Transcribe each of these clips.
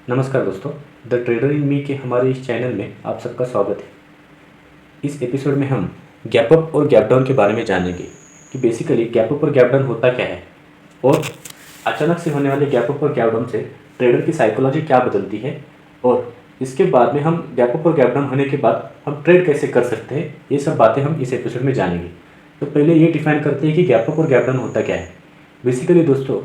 नमस्कार दोस्तों, the trader इन मी के हमारे इस चैनल में आप सबका स्वागत है। इस एपिसोड में हम गैप अप और गैप डाउन के बारे में जानेंगे कि बेसिकली गैप अप और गैप डाउन होता क्या है और अचानक से होने वाले गैप अप और गैप डाउन से ट्रेडर की साइकोलॉजी क्या बदलती है और इसके बाद में हम गैप अप और गैप डाउन होने के बाद हम ट्रेड कैसे कर सकते हैं, ये सब बातें हम इस एपिसोड में जानेंगे। तो पहले ये डिफाइन करते हैं कि गैप अप और गैप डाउन होता क्या है। बेसिकली दोस्तों,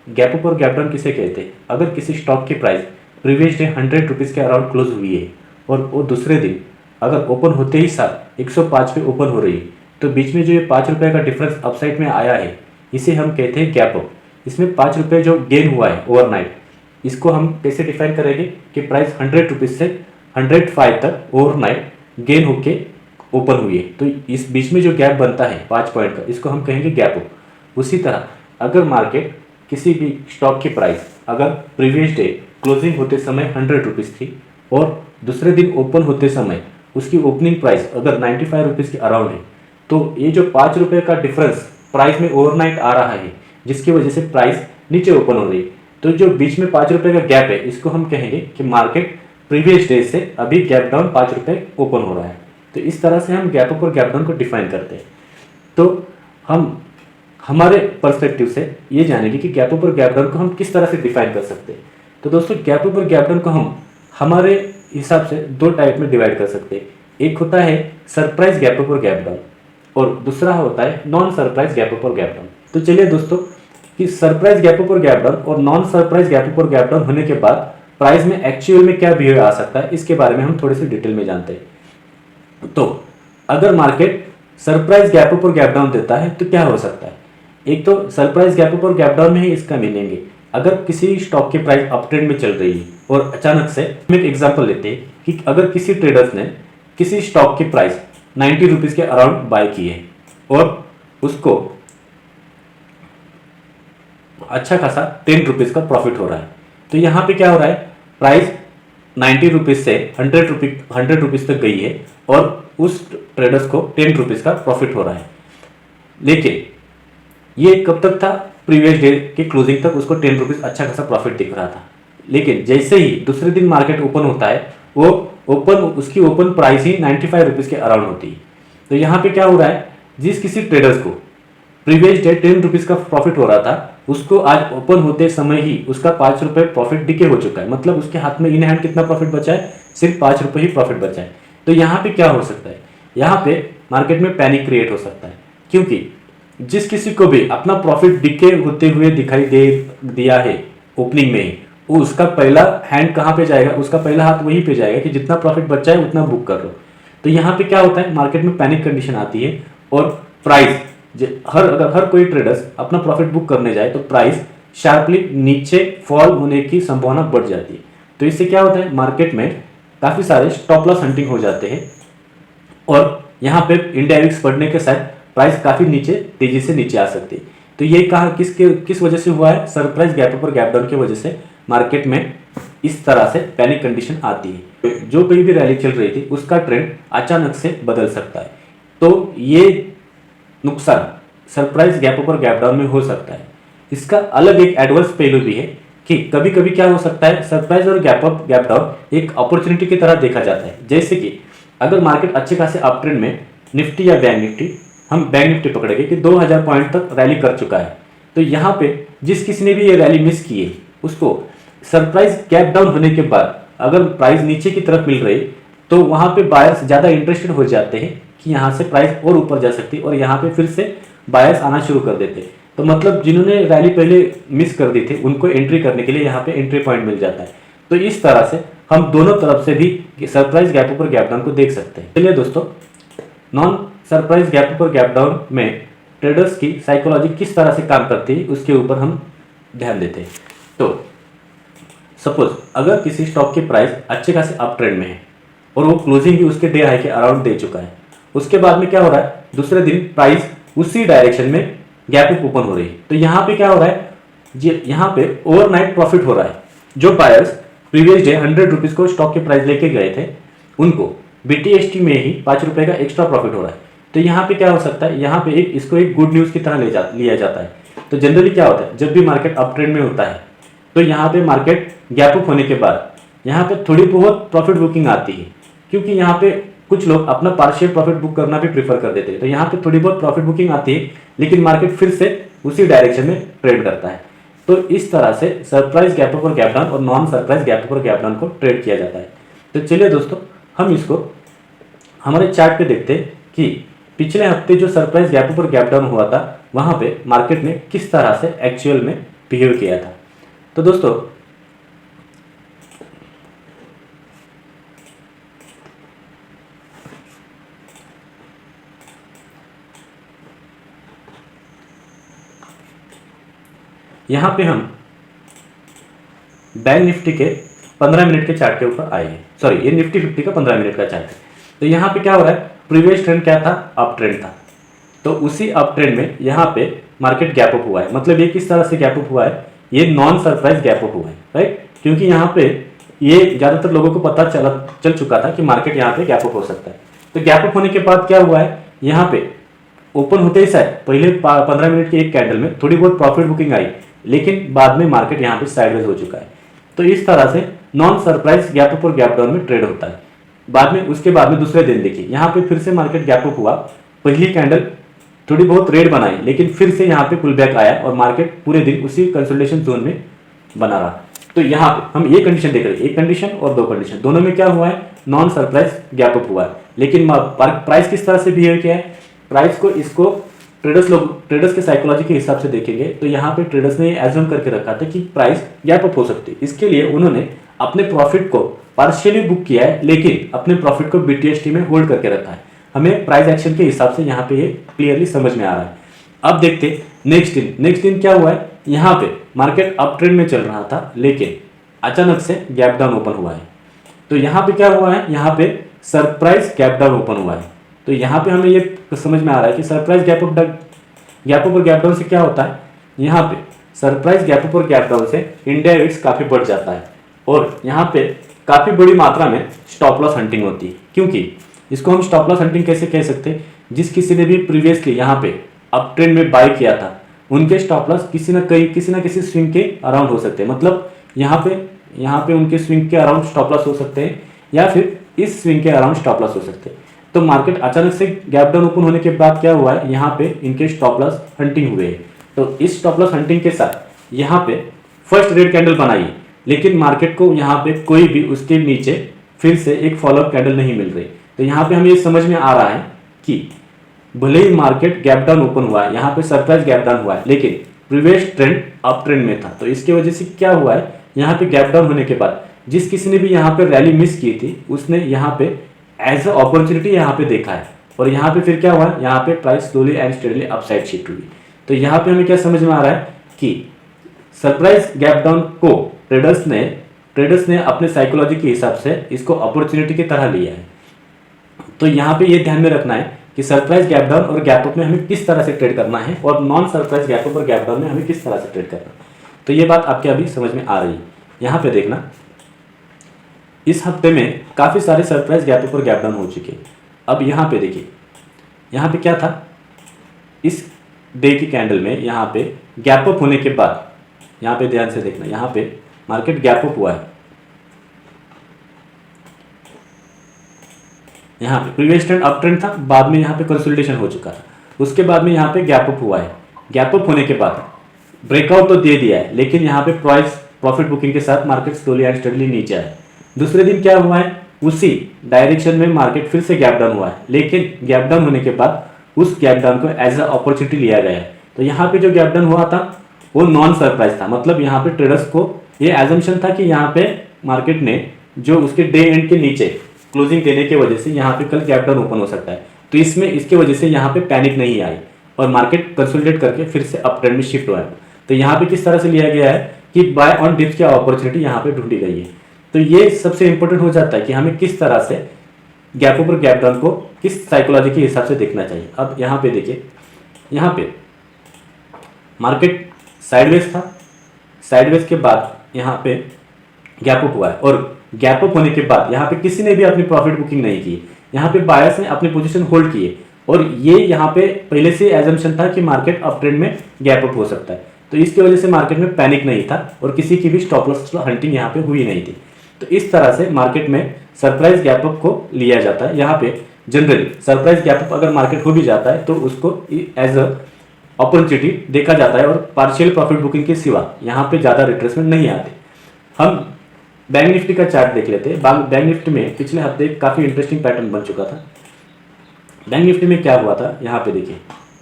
गैप अप और गैप डाउन किसे कहते हैं? अगर किसी स्टॉक की प्राइस प्रीवियस डे 100 रुपीज़ के अराउंड क्लोज हुई है और वो दूसरे दिन अगर ओपन होते ही साथ 105 पे ओपन हो रही है, तो बीच में जो ये 5 रुपये का डिफरेंस अपसाइड में आया है, इसे हम कहते हैं गैप अप। इसमें 5 रुपये जो गेन हुआ है ओवरनाइट, इसको हम कैसे डिफाइन करेंगे कि प्राइस 100 रुपीज़ से 105 तक ओवरनाइट गेन होके ओपन हुई है, तो इस बीच में जो गैप बनता है 5 पॉइंट का, इसको हम कहेंगे गैप अप। उसी तरह अगर मार्केट किसी भी स्टॉक की प्राइस अगर प्रीवियस डे क्लोजिंग होते समय 100 रुपीज़ थी और दूसरे दिन ओपन होते समय उसकी ओपनिंग प्राइस अगर 95 रुपीज़ के अराउंड है, तो ये जो 5 रुपये का डिफरेंस प्राइस में ओवरनाइट आ रहा है, जिसकी वजह से प्राइस नीचे ओपन हो रही है, तो जो बीच में 5 रुपये का गैप है, इसको हम कहेंगे कि मार्केट प्रीवियस डे से अभी गैप डाउन 5 रुपये ओपन हो रहा है। तो इस तरह से हम गैप अप और गैप डाउन को डिफाइन करते हैं। तो हम हमारे पर्सपेक्टिव से ये जानेंगे कि गैप अप और गैप डाउन को हम किस तरह से डिफाइन कर सकते हैं। तो दोस्तों, गैप अप और गैप डाउन को हम हमारे हिसाब से दो टाइप में डिवाइड कर सकते हैं। एक होता है सरप्राइज गैप अप और गैप डाउन और दूसरा होता है नॉन सरप्राइज गैप अप और गैप डाउन। तो चलिए दोस्तों, कि सरप्राइज गैप अप और गैप डाउन और नॉन सरप्राइज गैप अप और गैप डाउन होने के बाद प्राइस में एक्चुअल में क्या बिहेवियर आ सकता है, इसके बारे में हम थोड़ी सी डिटेल में जानते हैं। तो अगर मार्केट सरप्राइज गैप अप और गैप डाउन देता है तो क्या हो सकता है? एक तो सरप्राइज गैप अप और गैप डाउन में ही इसका मीनिंग है, अगर किसी स्टॉक की प्राइस अप ट्रेंड में चल रही है और अचानक से हम एक एग्जांपल लेते हैं कि अगर किसी ट्रेडर्स ने किसी स्टॉक की प्राइस 90 रुपीज़ के अराउंड बाय की है और उसको अच्छा खासा 10 रुपीज़ का प्रॉफिट हो रहा है, तो यहाँ पे क्या हो रहा है, प्राइस 90 रुपीज़ से 100 रुपीज़ तक गई है और उस ट्रेडर्स को 10 रुपीज़ का प्रॉफिट हो रहा है। लेकिन ये कब तक था? प्रीवियस डे के क्लोजिंग तक उसको 10 रुपीज़ अच्छा खासा प्रॉफिट दिख रहा था। लेकिन जैसे ही दूसरे दिन मार्केट ओपन होता है, वो उसकी ओपन प्राइस ही 95 रुपीज़ के अराउंड होती है। तो यहाँ पे क्या हो रहा है, जिस किसी ट्रेडर्स को प्रीवियस डे 10 रुपीज़ का प्रॉफिट हो रहा था, उसको आज ओपन होते समय ही उसका 5 रुपये प्रॉफिट डिके हो चुका है। मतलब उसके हाथ में इन हैंड कितना प्रॉफिट बचा है? सिर्फ 5 रुपये ही प्रॉफिट बचा है। तो यहाँ पे क्या हो सकता है, यहाँ पे मार्केट में पैनिक क्रिएट हो सकता है, क्योंकि जिस किसी को भी अपना प्रॉफिट डिके होते हुए दिखाई दे दिया है ओपनिंग में ही, वो उसका पहला हैंड कहाँ पे जाएगा, उसका पहला हाथ वहीं पे जाएगा कि जितना प्रॉफिट बचा है उतना बुक कर लो। तो यहाँ पे क्या होता है, मार्केट में पैनिक कंडीशन आती है और प्राइस अगर हर कोई ट्रेडर्स अपना प्रॉफिट बुक करने जाए तो प्राइस शार्पली नीचे फॉल होने की संभावना बढ़ जाती है। तो इससे क्या होता है, मार्केट में काफ़ी सारे स्टॉप लॉस हंटिंग हो जाते हैं और यहाँ पे इंडेक्स बढ़ने के साथ प्राइस काफ़ी नीचे तेजी से नीचे आ सकती है। तो ये कहा किस वजह से हुआ है? सरप्राइज गैप अप और गैप डाउन की वजह से मार्केट में इस तरह से पैनिक कंडीशन आती है। जो कहीं भी रैली चल रही थी उसका ट्रेंड अचानक से बदल सकता है। तो ये नुकसान सरप्राइज गैप अप और गैप डाउन में हो सकता है। इसका अलग एक एडवर्स पहलू भी है कि कभी कभी क्या हो सकता है, सरप्राइज और गैप अप गैप डाउन एक अपॉर्चुनिटी की तरह देखा जाता है। जैसे कि अगर मार्केट अच्छे खासे अप ट्रेंड में, निफ्टी या बैंक निफ्टी, हम बैंक निफ्टी पकड़ेंगे कि 2000 पॉइंट तक रैली कर चुका है, तो यहाँ पे जिस किसी ने भी ये रैली मिस की है उसको सरप्राइज गैप डाउन होने के बाद अगर प्राइस नीचे की तरफ मिल रही, तो वहाँ पे बायर्स ज़्यादा इंटरेस्टेड हो जाते हैं कि यहाँ से प्राइस और ऊपर जा सकती है और यहाँ पे फिर से बायर्स आना शुरू कर देते हैं। तो मतलब जिन्होंने रैली पहले मिस कर दी थी उनको एंट्री करने के लिए यहाँ पे एंट्री पॉइंट मिल जाता है। तो इस तरह से हम दोनों तरफ से भी सरप्राइज गैप अप और गैप डाउन को देख सकते हैं। चलिए दोस्तों, नॉन सरप्राइज गैप अप और गैप डाउन में ट्रेडर्स की साइकोलॉजी किस तरह से काम करती है उसके ऊपर हम ध्यान देते हैं। तो सपोज अगर किसी स्टॉक की प्राइस अच्छे खासे अप ट्रेंड में है और वो क्लोजिंग भी उसके डे हाई के अराउंड दे चुका है, उसके बाद में क्या हो रहा है, दूसरे दिन प्राइस उसी डायरेक्शन में गैप अप ओपन हो रही है, तो यहाँ पे क्या हो रहा है, यहाँ पे ओवरनाइट प्रॉफिट हो रहा है। जो बायर्स प्रीवियस डे 100 रुपीज़ को स्टॉक की प्राइस लेके गए थे उनको BTST में ही 5 रुपये का एक्स्ट्रा प्रॉफिट हो रहा है। तो यहाँ पे क्या हो सकता है, यहाँ पे इसको एक गुड न्यूज़ की तरह लिया जाता है। तो जनरली क्या होता है, जब भी मार्केट अप ट्रेंड में होता है तो यहाँ पे मार्केट गैप अप होने के बाद यहाँ पे थोड़ी बहुत प्रॉफिट बुकिंग आती है, क्योंकि यहाँ पे कुछ लोग अपना पार्शियल प्रॉफिट बुक करना भी प्रीफर कर देते हैं। तो यहाँ पे थोड़ी बहुत प्रॉफिट बुकिंग आती है, लेकिन मार्केट फिर से उसी डायरेक्शन में ट्रेड करता है। तो इस तरह से सरप्राइज गैप अप और गैप डाउन और नॉन सरप्राइज गैप अप और गैप डाउन को ट्रेड किया जाता है। तो चलिए दोस्तों, हम इसको हमारे चार्ट पे देखते हैं कि पिछले हफ्ते जो सरप्राइज गैप अप और गैप डाउन हुआ था, वहां पे मार्केट ने किस तरह से एक्चुअल में बिहेव किया था। तो दोस्तों, यहां पे हम बैंक निफ्टी के 15 मिनट के चार्ट के ऊपर आए हैं। सॉरी, ये निफ्टी 50 का 15 मिनट का चार्ट है। तो यहाँ पे क्या हो रहा है, प्रीवियस ट्रेंड क्या था, अप ट्रेंड था। तो उसी अप ट्रेंड में यहाँ पे मार्केट गैप अप हुआ है। मतलब ये किस तरह से गैप अप हुआ है, ये नॉन सरप्राइज गैप अप हुआ है, राइट। क्योंकि यहाँ पे ये ज़्यादातर लोगों को पता चल चुका था कि मार्केट यहाँ पे गैप अप हो सकता है। तो गैप अप होने के बाद क्या हुआ है, यहाँ पे ओपन होते ही शायद पहले 15 मिनट के एक कैंडल में थोड़ी बहुत प्रॉफिट बुकिंग आई, लेकिन बाद में मार्केट यहाँ पे साइडवेज हो चुका है। तो इस तरह से नॉन सरप्राइज गैप अप और गैप डाउन में ट्रेड होता है। बाद में उसके बाद में दूसरे दिन देखिए, यहाँ पे फिर से मार्केट गैप अप हुआ, पहली कैंडल थोड़ी बहुत रेड बनाई, लेकिन फिर से यहाँ पे पुल बैक आया और मार्केट पूरे दिन उसी कंसोलिडेशन जोन में बना रहा। तो यहाँ पे हम ये कंडीशन देख रहे हैं, एक कंडीशन और दो कंडीशन, दोनों में क्या हुआ है, नॉन सरप्राइज गैप अप हुआ है। लेकिन प्राइस किस तरह से बिहेव किया है, प्राइस को इसको ट्रेडर्स के साइकोलॉजी के हिसाब से देखेंगे तो यहाँ पे ट्रेडर्स ने एज्यूम करके रखा था कि प्राइस गैप अप हो सकती है। इसके लिए उन्होंने अपने प्रॉफिट को पार्शियली बुक किया है, लेकिन अपने प्रॉफिट को BTST में होल्ड करके रखा है। हमें प्राइस एक्शन के हिसाब से यहाँ पे ये क्लियरली समझ में आ रहा है। अब देखते नेक्स्ट दिन क्या हुआ है, यहाँ पे मार्केट अप ट्रेंड में चल रहा था, लेकिन अचानक से गैप डाउन ओपन हुआ है। तो यहाँ पे क्या हुआ है, यहाँ पे सरप्राइज गैप डाउन ओपन हुआ है। तो यहाँ पे हमें ये समझ में आ रहा है कि सरप्राइज गैप अप और गैप डाउन से क्या होता है, यहाँ पे सरप्राइज गैप अप और गैप डाउन से इंडिया इंडेक्स काफी बढ़ जाता है और यहाँ पे काफी बड़ी मात्रा में स्टॉप लॉस हंटिंग होती है। क्योंकि इसको हम स्टॉप लॉस हंटिंग कैसे कह सकते हैं, जिस किसी ने भी प्रीवियसली यहाँ पे अप ट्रेंड में बाय किया था, उनके स्टॉप लॉस किसी ना किसी स्विंग के अराउंड हो सकते हैं। मतलब यहाँ पे उनके स्विंग के अराउंड स्टॉप लॉस हो सकते हैं, या फिर इस स्विंग के अराउंड स्टॉप लॉस हो सकते हैं। तो मार्केट अचानक से गैप डाउन ओपन होने के बाद क्या हुआ है, यहाँ पे इनके स्टॉप लॉस हंटिंग हुए हैं। तो इस स्टॉप लॉस हंटिंग के साथ यहाँ पे फर्स्ट रेड कैंडल बनाई, लेकिन मार्केट को यहाँ पे कोई भी उसके नीचे फिर से एक फॉलोअप कैंडल नहीं मिल रही। तो यहाँ पे हमें ये समझ में आ रहा है कि भले ही मार्केट गैप डाउन ओपन हुआ है, यहाँ पे सरप्राइज गैप डाउन हुआ है, लेकिन प्रीवियस ट्रेंड अप ट्रेंड में था। तो इसके वजह से क्या हुआ है, यहाँ पे गैप डाउन होने के बाद जिस किसी ने भी यहाँ पे रैली मिस की थी, उसने यहाँ पे एज अ अपॉर्चुनिटी यहाँ पे देखा है और यहाँ पे फिर क्या हुआ है, यहाँ पे price slowly and steadily upside shift हुई। तो यहाँ पे हमें क्या समझ में आ रहा है कि सरप्राइज गैप डाउन को ट्रेडर्स ने अपने साइकोलॉजी के हिसाब से इसको अपॉर्चुनिटी की तरह लिया है। तो यहाँ पे ये ध्यान में रखना है कि सरप्राइज गैप डाउन और गैप अप में हमें किस तरह से ट्रेड करना है और नॉन सरप्राइज गैप अप और गैप डाउन में हमें किस तरह से ट्रेड करना है। तो ये बात आपके अभी समझ में आ रही है। यहाँ पे देखना, इस हफ्ते में काफ़ी सारे सरप्राइज गैप अप और गैप डाउन हो चुके हैं। अब यहाँ पे देखिए, यहाँ पे क्या था, इस डे की कैंडल में यहाँ पे गैप अप होने के बाद, यहाँ पे ध्यान से देखना, यहाँ पे मार्केट गैप अप हुआ है। यहाँ पे प्रीवियस ट्रेंड अप ट्रेंड था, बाद में यहाँ पे कंसोलिडेशन हो चुका था, उसके बाद में यहाँ पे गैप अप हुआ है। गैप अप होने के बाद ब्रेकआउट तो दे दिया है, लेकिन यहाँ पे प्राइस प्रॉफिट बुकिंग के साथ मार्केट स्लोली एंड स्टेडली नीचे आया। दूसरे दिन क्या हुआ है, उसी डायरेक्शन में मार्केट फिर से गैप डाउन हुआ है, लेकिन गैप डाउन होने के बाद उस गैप डाउन को एज अ अपॉर्चुनिटी लिया गया है। तो यहाँ पे जो गैप डाउन हुआ था वो नॉन सरप्राइज था। मतलब यहाँ पे ट्रेडर्स को ये एजम्पशन था कि यहाँ पे मार्केट ने जो उसके डे एंड के नीचे क्लोजिंग देने की वजह से यहाँ पे कल गैप डाउन ओपन हो सकता है। तो इसमें इसके वजह से यहाँ पे पैनिक नहीं आई और मार्केट कंसोलिडेट करके फिर से अप ट्रेंड में शिफ्ट हुआ है। तो यहाँ पे किस तरह से लिया गया है कि बाय ऑन डिप्स की अपॉर्चुनिटी यहाँ पे ढूंढी गई है। तो ये सबसे इंपॉर्टेंट हो जाता है कि हमें किस तरह से गैप अप और गैप डाउन को किस साइकोलॉजी के हिसाब से देखना चाहिए। अब यहाँ पे देखिए, यहाँ पे मार्केट साइडवेज था, साइडवेज के बाद यहाँ पे गैप अप हुआ है और गैप अप होने के बाद यहाँ पे किसी ने भी अपनी प्रॉफिट बुकिंग नहीं की। यहाँ पे बायर्स ने अपनी पोजीशन होल्ड किए और ये यहाँ पे पहले से एजम्पशन था कि मार्केट अप ट्रेंड में गैप अप हो सकता है। तो इसकी वजह से मार्केट में पैनिक नहीं था और किसी की भी स्टॉप लॉस हंटिंग यहाँ पे हुई नहीं थी। तो इस तरह से मार्केट में सरप्राइज गैप अप को लिया जाता है। यहाँ पे जनरली सरप्राइज गैप अप अगर मार्केट हो भी जाता है तो उसको एज अ अपॉर्चुनिटी देखा जाता है और पार्शियल प्रॉफिट बुकिंग के सिवा यहाँ पे ज़्यादा रिट्रेसमेंट नहीं आते। हम बैंक निफ्टी का चार्ट देख लेते हैं। बैंक निफ्टी में पिछले हफ्ते काफ़ी इंटरेस्टिंग पैटर्न बन चुका था। बैंक निफ्टी में क्या हुआ था, यहाँ पे देखिए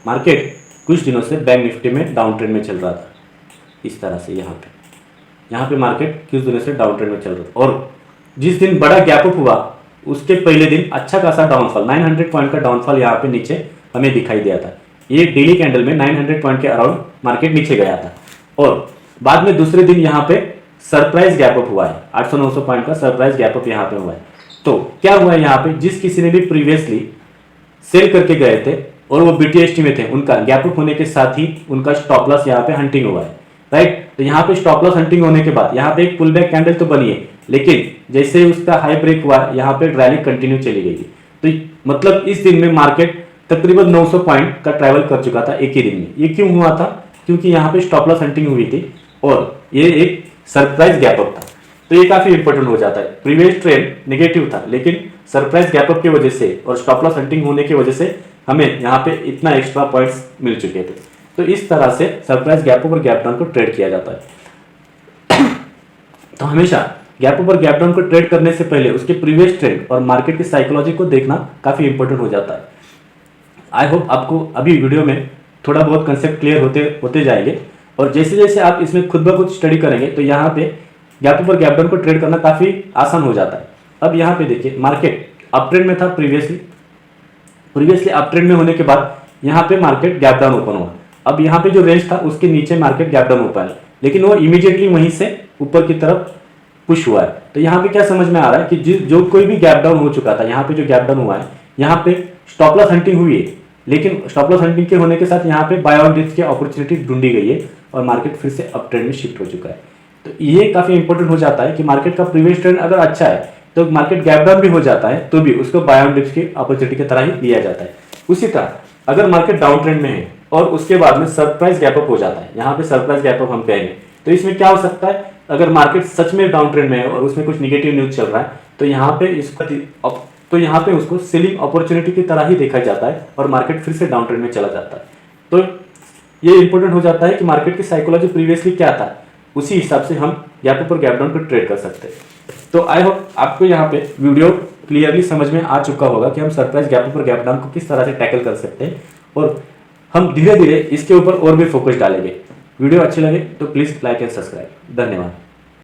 मार्केट कुछ दिनों से बैंक निफ्टी में डाउन ट्रेंड में चल रहा था। इस तरह से यहाँ पे मार्केट कुछ दिनों से डाउन ट्रेंड में चल रहा था और जिस दिन बड़ा गैप अप हुआ उसके पहले दिन अच्छा खासा डाउनफॉल 900 पॉइंट का डाउनफॉल यहाँ पे नीचे हमें दिखाई दिया था। ये डेली कैंडल में 900 पॉइंट के अराउंड मार्केट नीचे गया था और बाद में दूसरे दिन यहाँ पे सरप्राइज गैप अप हुआ है। 800-900 पॉइंट का सरप्राइज गैप अप यहाँ पे हुआ है। तो क्या हुआ है, यहाँ पे जिस किसी ने भी प्रीवियसली सेल करके गए थे और वो बीटीएसटी में थे, उनका गैप अप होने के साथ ही उनका स्टॉप लॉस यहाँ पे हंटिंग हुआ है, राइट। तो यहाँ पे स्टॉप लॉस हंटिंग होने के बाद यहाँ पे एक पुल बैक कैंडल तो बनी है, लेकिन जैसे उसका हाई ब्रेक हुआ यहाँ पे रैली कंटिन्यू चली गई। तो मतलब इस दिन में मार्केट तकरीबन 900 पॉइंट का ट्रैवल कर चुका था एक ही दिन में। ये क्यों हुआ था, क्योंकि यहाँ पे स्टॉप लॉस हंटिंग हुई थी और ये एक सरप्राइज गैप अप था। तो ये काफी इंपॉर्टेंट हो जाता है। प्रीवियस ट्रेंड नेगेटिव था, लेकिन सरप्राइज गैप अप की वजह से और स्टॉप लॉस हंटिंग होने की वजह से हमें यहाँ पे इतना एक्स्ट्रा पॉइंट्स मिल चुके थे। तो इस तरह से सरप्राइज गैप अप और गैप डाउन को ट्रेड किया जाता है। तो हमेशा गैप अप और गैप डाउन को ट्रेड करने से पहले उसके प्रीवियस ट्रेंड और मार्केट की साइकोलॉजी को देखना काफी इंपॉर्टेंट हो जाता है। आई होप आपको अभी वीडियो में थोड़ा बहुत कंसेप्ट क्लियर होते जाएंगे और जैसे जैसे आप इसमें खुद ब खुद स्टडी करेंगे तो यहाँ पे गैप अप और गैप डाउन को ट्रेड करना काफी आसान हो जाता है। अब यहाँ पे देखिए मार्केट अप ट्रेंड में था प्रीवियसली अप ट्रेंड में होने के बाद यहाँ पे मार्केट गैप डाउन ओपन हुआ। अब यहाँ पे जो रेंज था उसके नीचे मार्केट गैप डाउन ओपन है, लेकिन वो इमीडिएटली वहीं से ऊपर की तरफ पुश हुआ है। तो यहाँ पे क्या समझ में आ रहा है कि जो कोई भी गैप डाउन हो चुका था, यहाँ पे जो गैप डाउन हुआ है यहाँ पे स्टॉप लॉस हंटिंग हुई है, लेकिन स्टॉप लॉस हंटिंग के होने के साथ यहाँ पे बाय ऑन डिप्स की अपॉर्चुनिटी ढूंढी गई है और मार्केट फिर से अप ट्रेंड में शिफ्ट हो चुका है। तो ये काफी इंपॉर्टेंट हो जाता है कि मार्केट का प्रीवियस ट्रेंड अगर अच्छा है तो मार्केट गैप डाउन भी हो जाता है तो भी उसको बाय ऑन डिप्स की अपॉर्चुनिटी की तरह ही लिया जाता है। उसी तरह अगर मार्केट डाउन ट्रेंड में है और उसके बाद में सरप्राइज गैप अप हो जाता है, यहाँ पे सरप्राइज गैप अप हम कहेंगे, तो इसमें क्या हो सकता है, अगर मार्केट सच में डाउन ट्रेंड में है और उसमें कुछ निगेटिव न्यूज चल रहा है तो यहाँ पे उसको सेलिंग अपॉर्चुनिटी की तरह ही देखा जाता है और मार्केट फिर से डाउन ट्रेंड में चला जाता है। तो ये इंपॉर्टेंट हो जाता है कि मार्केट की साइकोलॉजी प्रीवियसली क्या था, उसी हिसाब से हम गैप अप और गैप डाउन को ट्रेड कर सकते हैं। तो आई होप आपको यहाँ पे वीडियो क्लियरली समझ में आ चुका होगा कि हम सरप्राइज गैप अप और गैप डाउन को किस तरह से टैकल कर सकते हैं और हम धीरे धीरे इसके ऊपर और भी फोकस डालेंगे। वीडियो अच्छी लगे तो प्लीज लाइक एंड सब्सक्राइब। धन्यवाद।